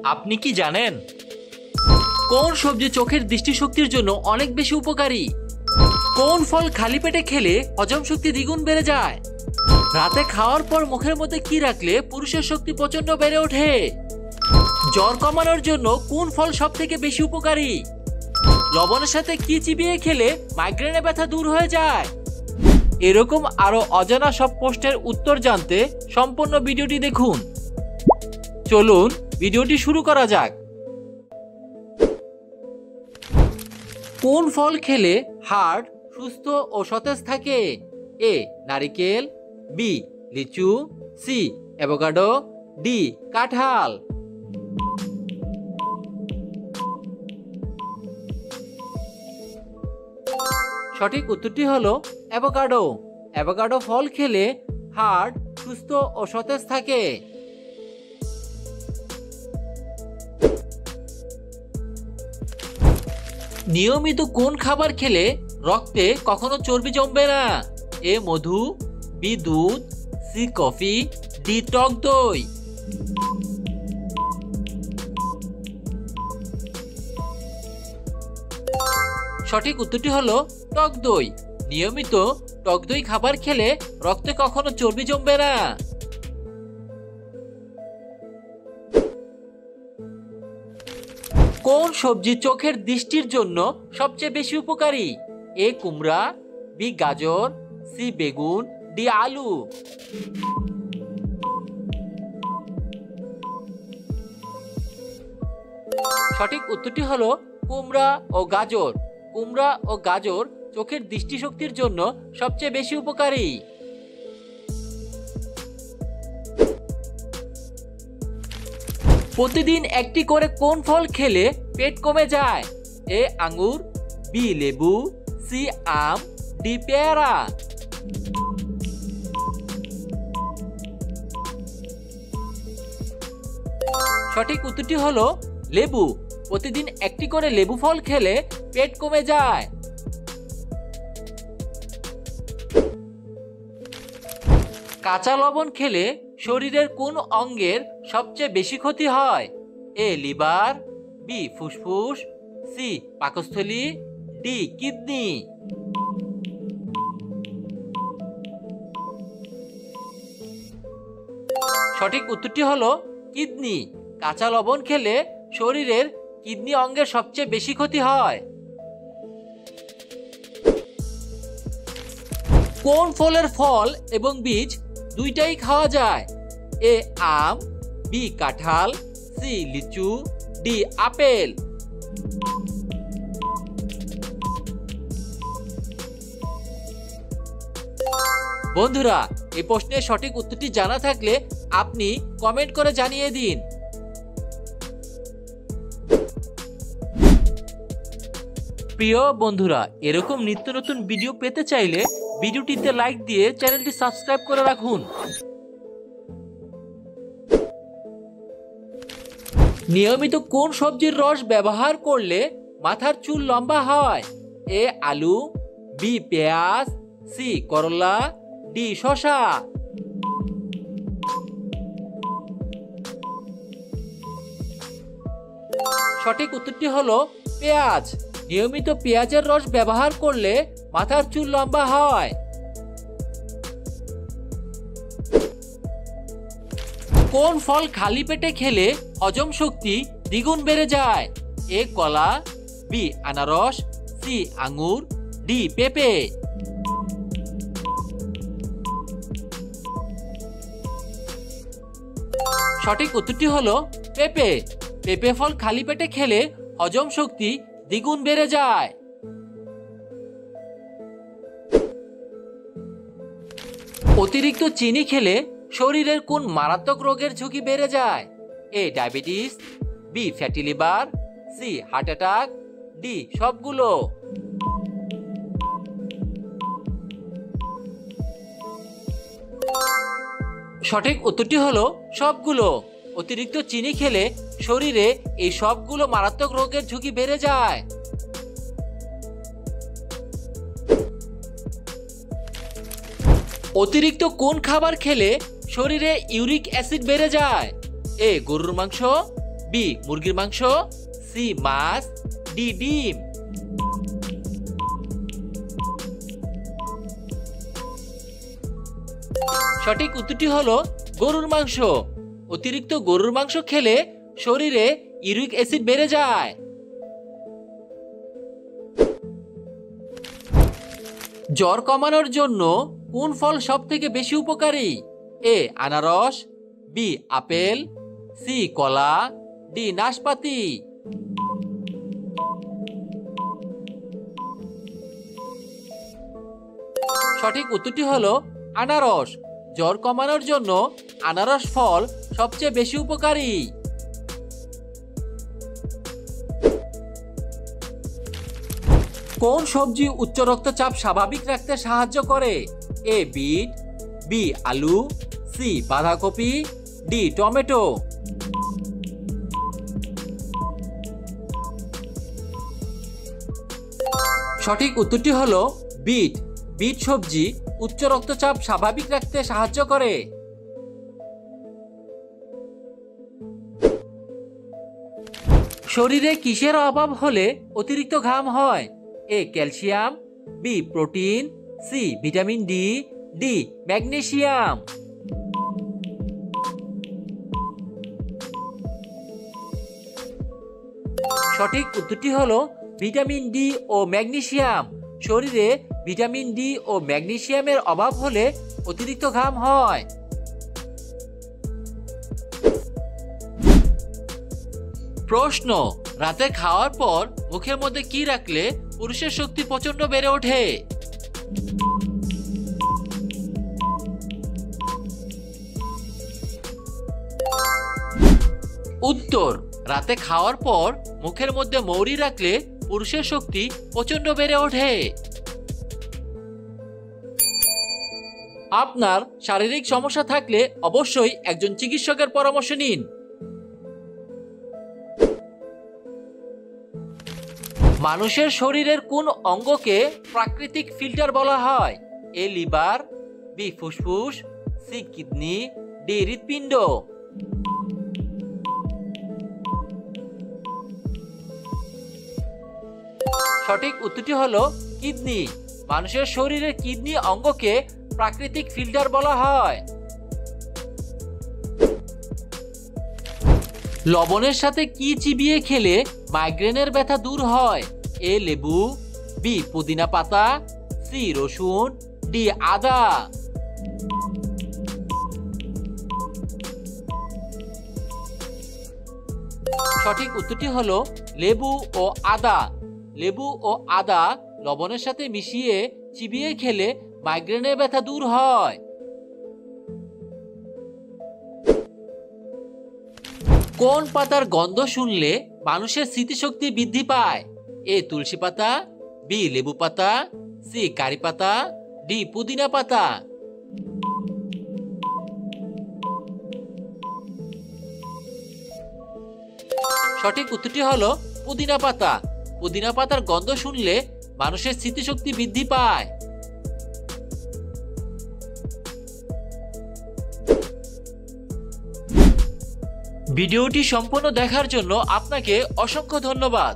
আপনি কি জানেন কোন সবজি চোখের দৃষ্টিশক্তির জন্য অনেক বেশি উপকারী? কোন ফল খালি পেটে খেলে হজম শক্তি দ্বিগুণ বেড়ে যায়? রাতে খাওয়ার পর মুখের মধ্যে কি রাখলে পুরুষের শক্তি প্রচন্ড বেড়ে ওঠে? জ্বর কমানোর জন্য কোন ফল সব থেকে বেশি উপকারী? লবণের সাথে কি চিবিয়ে খেলে মাইগ্রেনের ব্যথা দূর হয়ে যায়? এরকম আরো অজানা সব প্রশ্নের উত্তর জানতে সম্পূর্ণ ভিডিওটি দেখুন। চলুন ভিডিওটি শুরু করা যাক। কোন ফল খেলে হার্ট সুস্থ ও সতেজ থাকে? এ নারিকেল, বি লিচু, সি অ্যাভোকাডো, ডি কাঁঠাল। সঠিক উত্তরটি হলো অ্যাভোকাডো। অ্যাভোকাডো ফল খেলে হার্ট সুস্থ ও সতেজ থাকে। নিয়মিত কোন খাবার খেলে রক্তে কখনো চর্বি জমবে না? এ মধু, বি দুধ, সি কফি, ডি টক দই। সঠিক উত্তরটি হলো টক দই। নিয়মিত টক দই খাবার খেলে রক্তে কখনো চর্বি জমবে না। কোন সবজি চোখের দৃষ্টির জন্য সবচেয়ে বেশি উপকারী? এ কুমড়া, বি গাজর, সি বেগুন, ডি আলু। সঠিক উত্তরটি হলো কুমড়া ও গাজর। কুমড়া ও গাজর চোখের দৃষ্টিশক্তির জন্য সবচেয়ে বেশি উপকারী। প্রতিদিন একটি করে কোন ফল খেলে পেট কমে যায়? এ আঙ্গুর, বি লেবু, সি আম, ডি পেয়ারা। সঠিক উত্তরটি হলো লেবু। প্রতিদিন একটি করে লেবু ফল খেলে পেট কমে যায়। কাঁচা লবণ খেলে শরীরের কোন অঙ্গের সবচেয়ে বেশি ক্ষতি হয়? এ লিভার, বি ফুসফুস, সি পাকস্থলী, ডি কিডনি। সঠিক উত্তরটি হলো কিডনি। কাঁচা লবণ খেলে শরীরের কিডনি অঙ্গের সবচেয়ে বেশি ক্ষতি হয়। কোন ফলের ফল এবং বীজ দুইটাই খাওয়া যায়? এ আম, বি কাঁঠাল, সি লিচু, ডি আপেল। বন্ধুরা, এই প্রশ্নের সঠিক উত্তরটি জানা থাকলে আপনি কমেন্ট করে জানিয়ে দিন। প্রিয় বন্ধুরা, এরকম নিত্য নতুন ভিডিও পেতে চাইলে ভিডিওটিতে লাইক দিয়ে চ্যানেলটি সাবস্ক্রাইব করে রাখুন। নিয়মিত কোন সবজির রস ব্যবহার করলে মাথার চুল লম্বা হয়? এ আলু, বি পেঁয়াজ, সি করলা, ডি শসা। সঠিক উত্তরটি হলো পেঁয়াজ। নিয়মিত পেঁয়াজের রস ব্যবহার করলে মাথার চুল লম্বা হয়। কোন ফল খালি পেটে খেলে হজম শক্তি দ্বিগুণ বেড়ে যায়? এ কলা, বি আনারস, সি আঙ্গুর, ডি পেঁপে। সঠিক উত্তরটি হলো পেঁপে। পেঁপে ফল খালি পেটে খেলে হজম শক্তি দ্বিগুণ বেড়ে যায়। অতিরিক্ত চিনি খেলে শরীরের কোন মারাত্মক রোগের ঝুঁকি বেড়ে যায়? A diabetes, B fatty liver, C heart attack, D সবগুলো। সঠিক উত্তরটি হলো সবগুলো। অতিরিক্ত চিনি খেলে শরীরে এই সবগুলো মারাত্মক রোগের ঝুঁকি বেড়ে যায়। অতিরিক্ত কোন খাবার খেলে শরীরে ইউরিক অ্যাসিড বেড়ে যায়? এ গরুর মাংস, বি মুরগির মাংস, সি মাছ, ডি ডিম। সঠিক উত্তরটি হলো গরুর মাংস। অতিরিক্ত গরুর মাংস খেলে শরীরে ইউরিক অ্যাসিড বেড়ে যায়। জ্বর কমানোর জন্য কোন ফল সবথেকে বেশি উপকারী? এ আনারস, বি আপেল, সি কলা, ডি নাশপাতি। সঠিক উত্তরটি হলো আনারস। জ্বর কমানোর জন্য আনারস ফল সবচেয়ে বেশি উপকারী। কোন সবজি উচ্চ রক্তচাপ স্বাভাবিক রাখতে সাহায্য করে? এ বিট, বি আলু, সি বাঁধাকপি, ডি টমেটো। সঠিক উত্তরটি হলো বিট। বিট সবজি উচ্চ রক্তচাপ স্বাভাবিক রাখতে সাহায্য করে। শরীরে কিসের অভাব হলে অতিরিক্ত ঘাম হয়? A calcium, B protein, C vitamin D, D magnesium. সঠিক উত্তরটি হলো ভিটামিন ডি ও ম্যাগনেসিয়াম। শরীরে ভিটামিন ডি ও ম্যাগনেসিয়ামের অভাব হলে অতিরিক্ত ঘাম হয়। প্রশ্ন, রাতে খাওয়ার পর মুখের মধ্যে কি রাখলে পুরুষের শক্তি প্রচন্ড বেড়ে ওঠে? উত্তর, রাতে খাওয়ার পর মুখের মধ্যে মৌরি রাখলে পুরুষের শক্তি প্রচন্ড বেড়ে ওঠে। আপনার শারীরিক সমস্যা থাকলে অবশ্যই একজন চিকিৎসকের পরামর্শ নিন। মানুষের শরীরের কোন অঙ্গকে প্রাকৃতিক ফিল্টার বলা হয়? এ লিভার, বি ফুসফুস, সি কিডনি, ডি হৃৎপিণ্ড। সঠিক উত্তরটি হলো কিডনি। মানুষের শরীরের কিডনি অঙ্গকে প্রাকৃতিক ফিল্টার বলা হয়। লবণের সাথে কি চিবিয়ে খেলে মাইগ্রেনের ব্যথা দূর হয়? এ লেবু, বি পুদিনা পাতা, সি রসুন, ডি আদা। সঠিক উত্তরটি হলো লেবু ও আদা। লেবু ও আদা লবণের সাথে মিশিয়ে চিবিয়ে খেলে মাইগ্রেনের ব্যথা দূর হয়। কোন পাতার গন্ধ শুনলে মানুষের স্মৃতিশক্তি বৃদ্ধি পায়? এ তুলসী পাতা, বি লেবু পাতা, সি কারি পাতা, ডি পুদিনা পাতা। সঠিক উত্তরটি হলো পুদিনা পাতা। পুদিনা পাতার গন্ধ শুনলে মানুষের স্মৃতিশক্তি বৃদ্ধি পায়। ভিডিওটি সম্পূর্ণ দেখার জন্য আপনাকে অসংখ্য ধন্যবাদ।